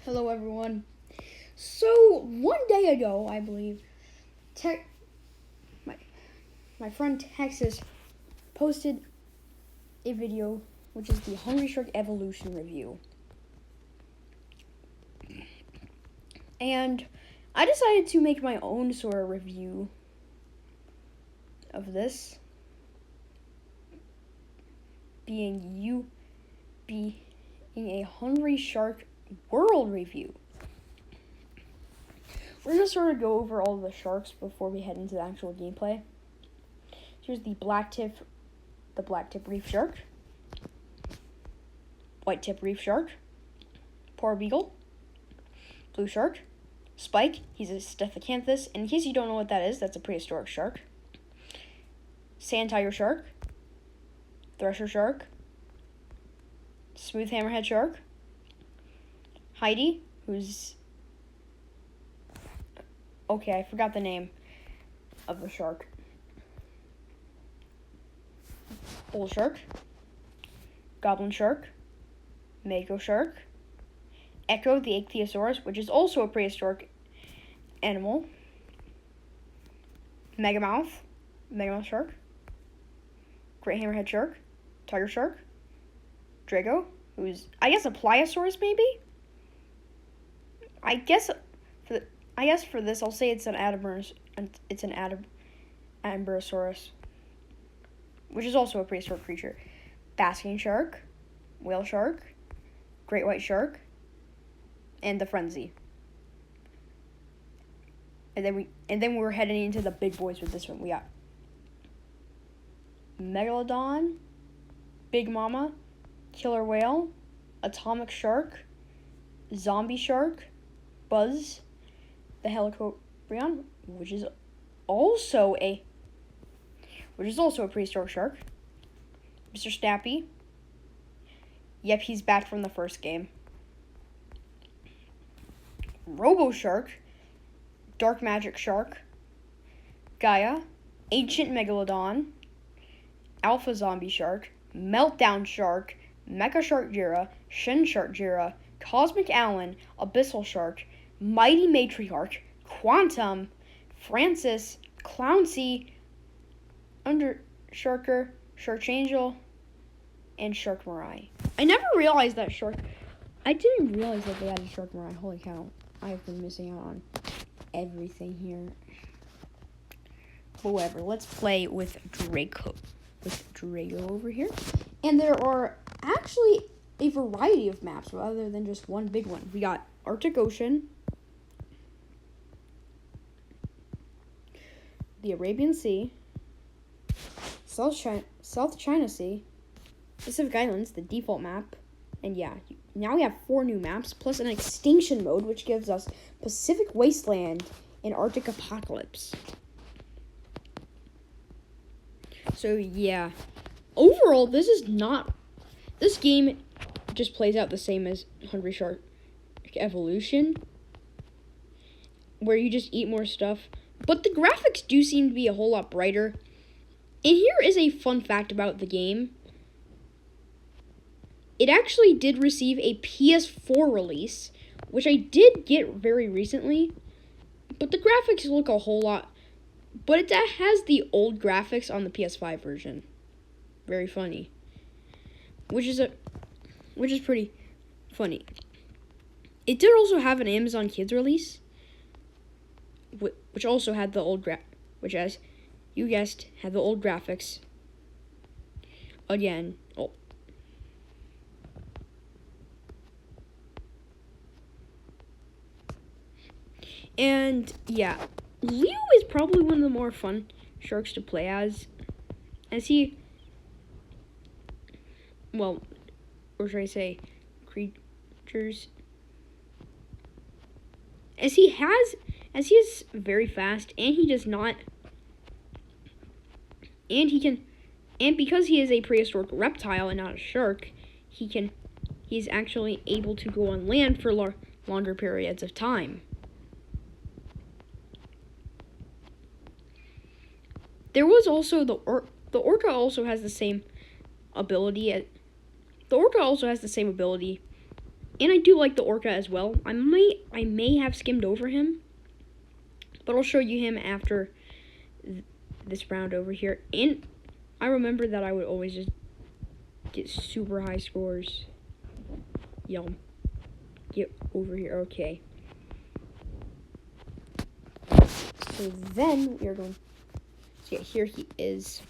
Hello, everyone. So, one day ago, I believe, my friend Texas posted a video, which is the Hungry Shark Evolution review. And I decided to make my own sort of review of this, being a Hungry Shark World review. We're going to sort of go over all the sharks before we head into the actual gameplay. Here's the black tip reef shark, white tip reef shark, poor beagle, blue shark, Spike, he's a Stephacanthus. In case you don't know what that is, that's a prehistoric shark. Sand tiger shark, thresher shark, smooth hammerhead shark, Heidi, who's... Okay, I forgot the name of the shark. Bull shark, goblin shark, mako shark, Echo, the ichthyosaurus, which is also a prehistoric animal, megamouth shark, great hammerhead shark, tiger shark, Drago, who's, I guess, a pliosaurus, maybe? I guess for this, I'll say it's an Amberosaurus, which is also a prehistoric creature. Basking shark, whale shark, great white shark, and the Frenzy. And then we're heading into the big boys with this one. We got Megalodon, Big Mama, Killer Whale, Atomic Shark, Zombie Shark, Buzz, the Helicoprion, which is also a prehistoric shark. Mr. Snappy. Yep, he's back from the first game. Robo Shark, Dark Magic Shark, Gaia, Ancient Megalodon, Alpha Zombie Shark, Meltdown Shark, Mecha Shark Jira, Shin Shark Jira, Cosmic Allen, Abyssal Shark, Mighty Matriarch, Quantum, Francis, Clowncy, Undersharker, Sharkangel, and Shark Mirai. I didn't realize that they added Shark Mirai. Holy cow. I've been missing out on everything here. However, let's play with Draco over here. And there are actually a variety of maps rather than just one big one. We got Arctic Ocean, the Arabian Sea, South China Sea, Pacific Islands, the default map, and yeah, now we have 4 new maps, plus an extinction mode, which gives us Pacific Wasteland and Arctic Apocalypse. So yeah, overall, this game just plays out the same as Hungry Shark Evolution, where you just eat more stuff, but the graphics do seem to be a whole lot brighter. And here is a fun fact about the game. It actually did receive a PS4 release, which I did get very recently, but the graphics look a whole lot, but it has the old graphics on the PS5 version. Very funny. Which is pretty funny. It did also have an Amazon Kids release, which also had the old which, as you guessed, had the old graphics. Again, and yeah, Leo is probably one of the more fun sharks to play as he, well, or should I say, creatures, as he is very fast, and he does not, and because he is a prehistoric reptile and not a shark, he's actually able to go on land for longer periods of time. There was also the orca also has the same ability And I do like the orca as well. I may have skimmed over him, but I'll show you him after this round over here. And I remember that I would always just get super high scores. Yum. Get over here. Okay. So then we are going. So yeah, here he is.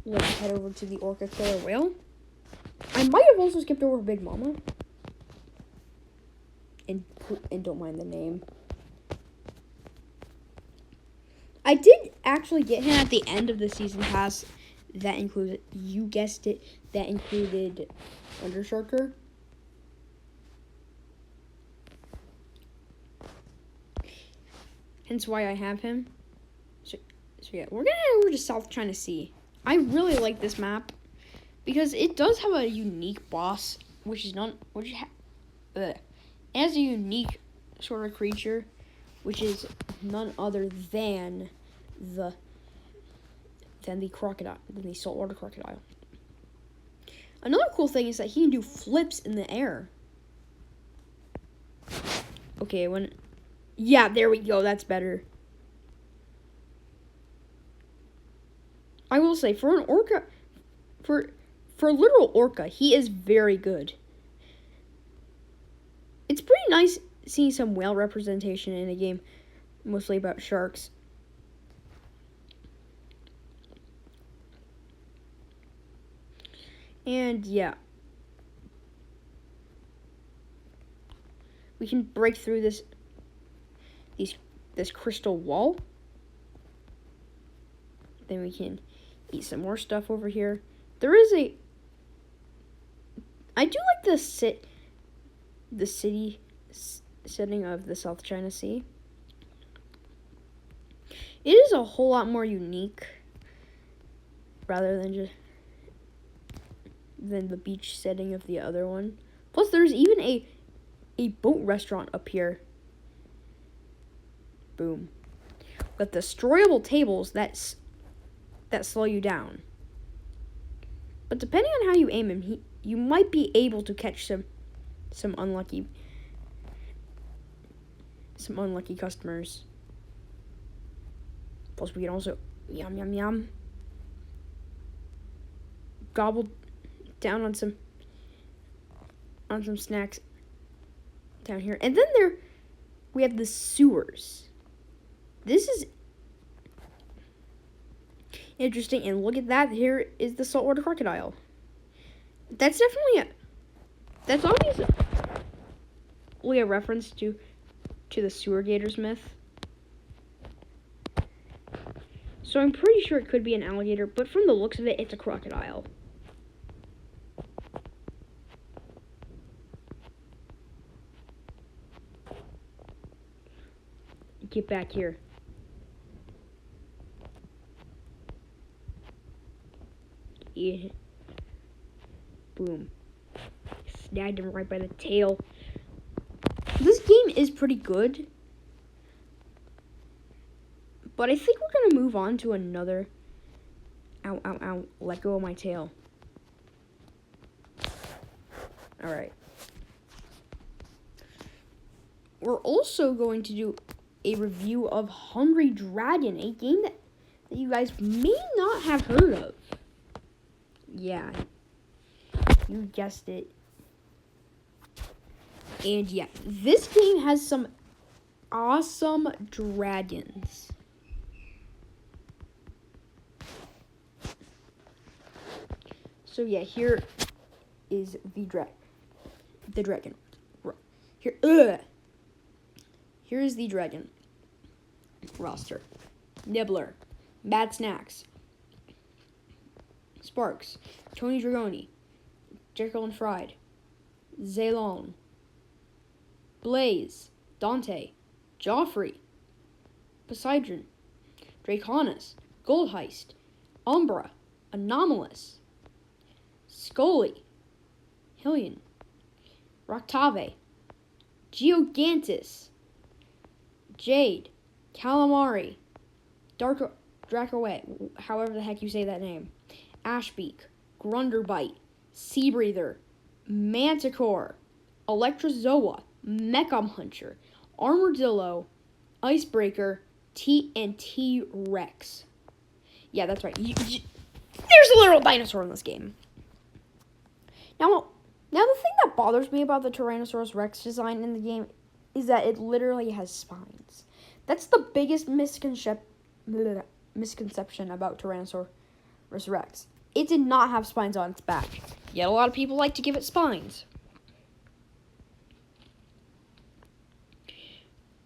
Let's head over to the orca killer whale. I might have also skipped over Big Mama. And don't mind the name. I did actually get him at the end of the season pass. That included, you guessed it, that included Undersharker. Hence why I have him. So yeah, we're gonna head over to South China Sea. I really like this map because it does have a unique boss, it has a unique sort of creature, which is none other than the crocodile, than the saltwater crocodile. Another cool thing is that he can do flips in the air. Okay, yeah, there we go. That's better. I will say, for an orca, for a literal orca, he is very good. It's pretty nice seeing some whale representation in a game mostly about sharks. And yeah, we can break through this crystal wall. Then we can eat some more stuff over here. I do like the city setting of the South China Sea. It is a whole lot more unique rather than the beach setting of the other one. Plus, there's even a boat restaurant up here. Boom. With destroyable tables that slow you down. But depending on how you aim him, you might be able to catch some unlucky customers. Plus, we can also yum gobble down on some snacks down here. And then we have the sewers. This is interesting, and look at that. Here is the saltwater crocodile. That's obviously a reference to the sewer gators myth. So I'm pretty sure it could be an alligator, but from the looks of it, it's a crocodile. Get back here. Yeah. Boom. Snagged him right by the tail. This game is pretty good. But I think we're going to move on to another... Ow, ow, ow. Let go of my tail. Alright. We're also going to do a review of Hungry Dragon, a game that you guys may not have heard of. Yeah. You guessed it. And yeah, this game has some awesome dragons. So yeah, here is the dragon. Here is the dragon roster. Nibbler, Bad Snacks, Sparks, Tony Dragoni, Jekyll and Fried, Zaylon, Blaze, Dante, Joffrey, Poseidon, Draconis, Gold Heist, Umbra, Anomalous, Scully, Hillian, Roctave, Geogantis, Jade, Calamari, Dracoet, however the heck you say that name, Ashbeak, Grunderbite, Sea Breather, Manticore, Electrozoa, Mecham-Hunter, Armadillo, Icebreaker, T-Rex. Yeah, that's right. There's a literal dinosaur in this game. Now the thing that bothers me about the Tyrannosaurus Rex design in the game is that it literally has spines. That's the biggest misconception about Tyrannosaurus Rex. It did not have spines on its back, yet a lot of people like to give it spines.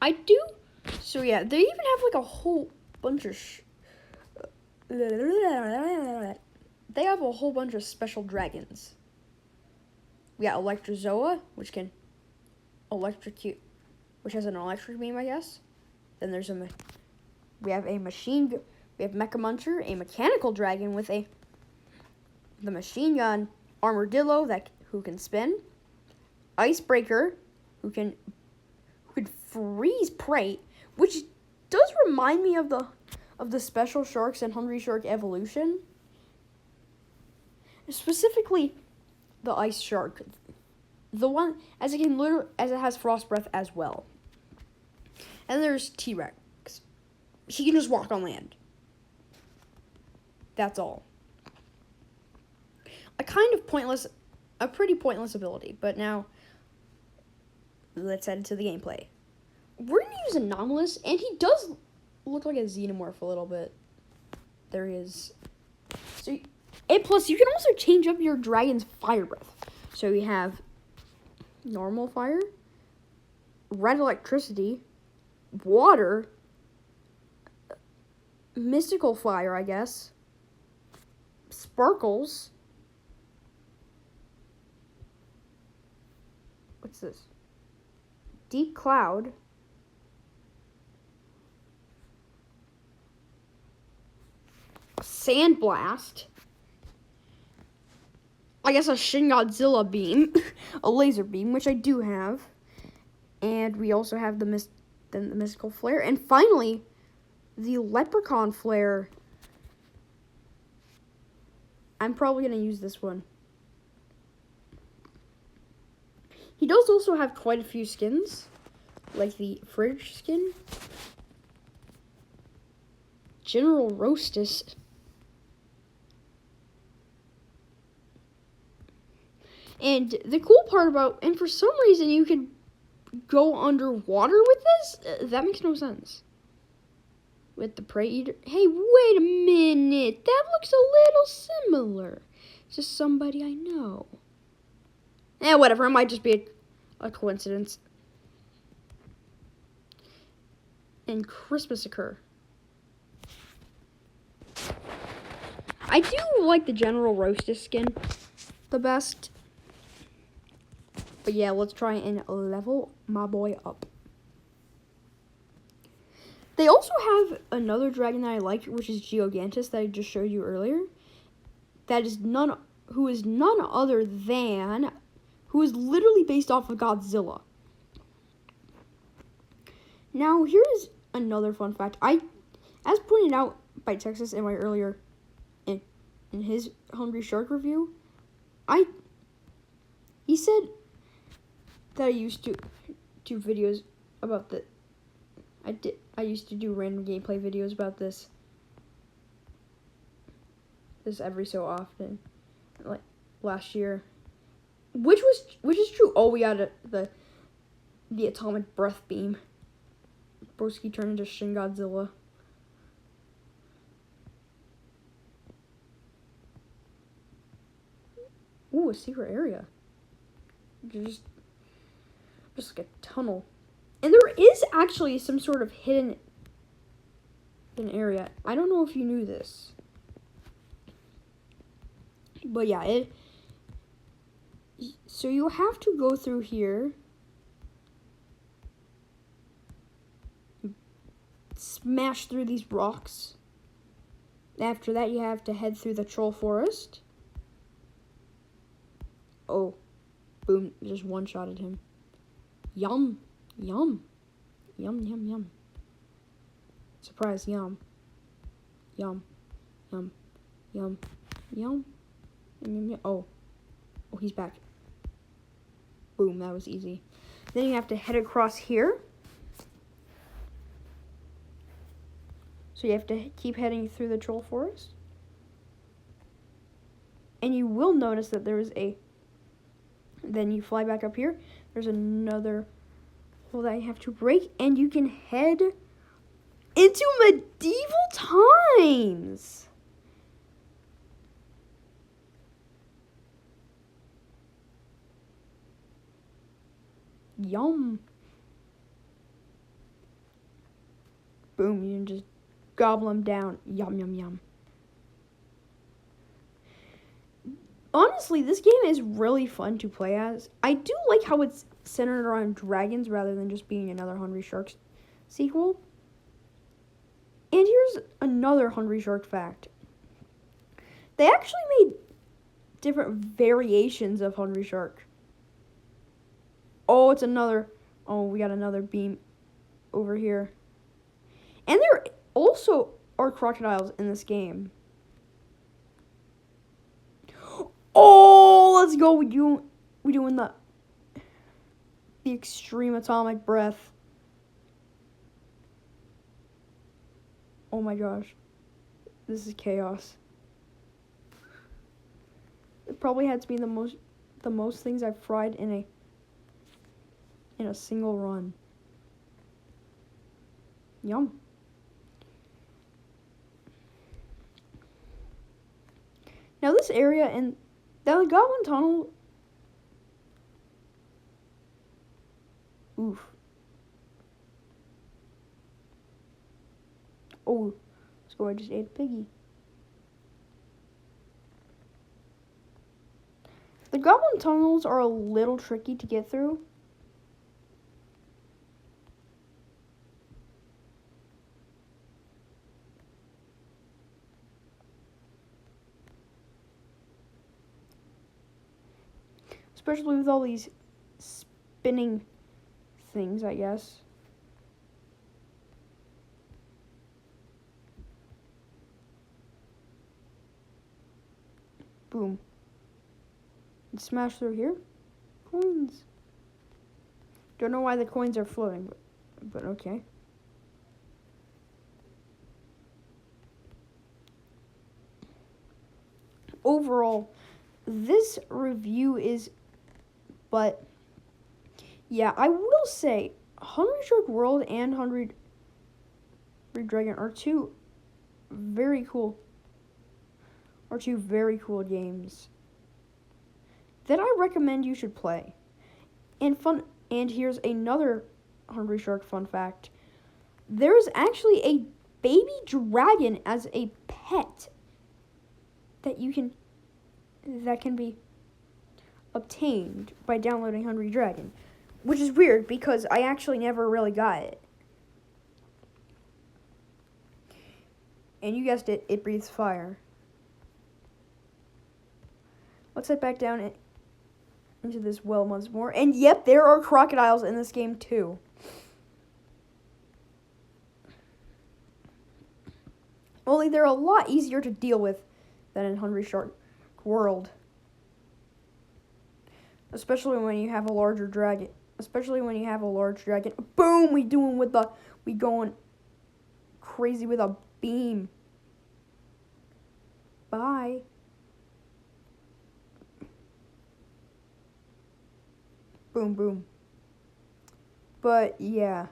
I do. So yeah, they even have like a whole bunch of they have a whole bunch of special dragons. We got Electrozoa, which can electrocute, which has an electric beam, I guess. Then there's we have Mecham-Hunter, a mechanical dragon with the machine gun, Armadillo who can spin, Icebreaker, who can freeze prey, which does remind me of the Special Sharks and Hungry Shark Evolution. Specifically, the Ice Shark, the one as it has Frost Breath as well. And there's T-Rex. He can just walk on land. That's all. A pretty pointless ability. But now, let's head into the gameplay. We're going to use Anomalous, and he does look like a Xenomorph a little bit. There he is. And plus, you can also change up your dragon's fire breath. So we have normal fire, red electricity, water, mystical fire, I guess, sparkles. What's this? Deep cloud. Sandblast. I guess a Shin Godzilla beam, a laser beam, which I do have, and we also have the mystical flare, and finally, the leprechaun flare. I'm probably gonna use this one. He does also have quite a few skins, like the fridge skin, General Roastus. And the cool part and for some reason you could go underwater with this? That makes no sense. With the Prey Eater. Hey, wait a minute. That looks a little similar to somebody I know. Whatever. It might just be a coincidence. And Christmas Occur. I do like the General Roastus skin the best. But yeah, let's try and level my boy up. They also have another dragon that I like, which is Geogantis, that I just showed you earlier. Who is literally based off of Godzilla. Now, here's another fun fact. As pointed out by Texas in my earlier, in his Hungry Shark review, he said that I used to do videos about I used to do random gameplay videos about this every so often, like last year, which is true. Oh, we got the atomic breath beam. Broski turned into Shin Godzilla. Ooh, a secret area. Just like a tunnel. And there is actually some sort of hidden area. I don't know if you knew this. But yeah, so you have to go through here. Smash through these rocks. After that, you have to head through the troll forest. Oh, boom, just one-shotted him. Yum, yum, yum, yum, yum. Surprise, yum, yum, yum, yum, yum, yum, yum. Oh, Oh, he's back. Boom, that was easy. Then you have to head across here. So you have to keep heading through the troll forest. And you will notice that there is a... Then you fly back up here. There's another hole that you have to break. And you can head into medieval times. Yum. Boom, you can just gobble them down. Yum, yum, yum. Honestly, this game is really fun to play as. I do like how it's centered around dragons rather than just being another Hungry Sharks sequel. And here's another Hungry Shark fact. They actually made different variations of Hungry Shark. Oh, it's another... Oh, we got another beam over here. And there also are crocodiles in this game. Oh, let's go. We doing the extreme atomic breath. Oh my gosh. This is chaos. It probably had to be the most things I've fried in a single run. Yum. Now this area and the Goblin Tunnel. Oof. Oh, so I just ate a piggy. The Goblin Tunnels are a little tricky to get through. Especially with all these spinning things, I guess. Boom. And smash through here. Coins. Don't know why the coins are floating, but okay. Overall, this review is... But, yeah, I will say, Hungry Shark World and Hungry Dragon are two very cool games that I recommend you should play. And here's another Hungry Shark fun fact. There's actually a baby dragon as a pet that can be obtained by downloading Hungry Dragon, which is weird because I actually never really got it. And you guessed it, it breathes fire. Let's head back down into this well once more. And yep, there are crocodiles in this game too. Only they're a lot easier to deal with than in Hungry Shark World. Especially when you have a larger dragon. Boom! We going crazy with a beam. Bye. Boom, boom. But yeah.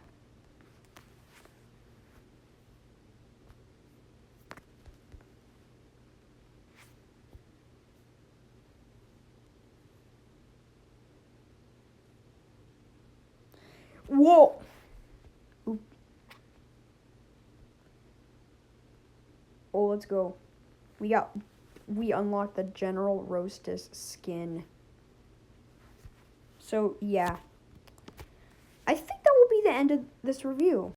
Whoa! Oop. Oh, let's go. We unlocked the General Roastus skin. So, yeah. I think that will be the end of this review.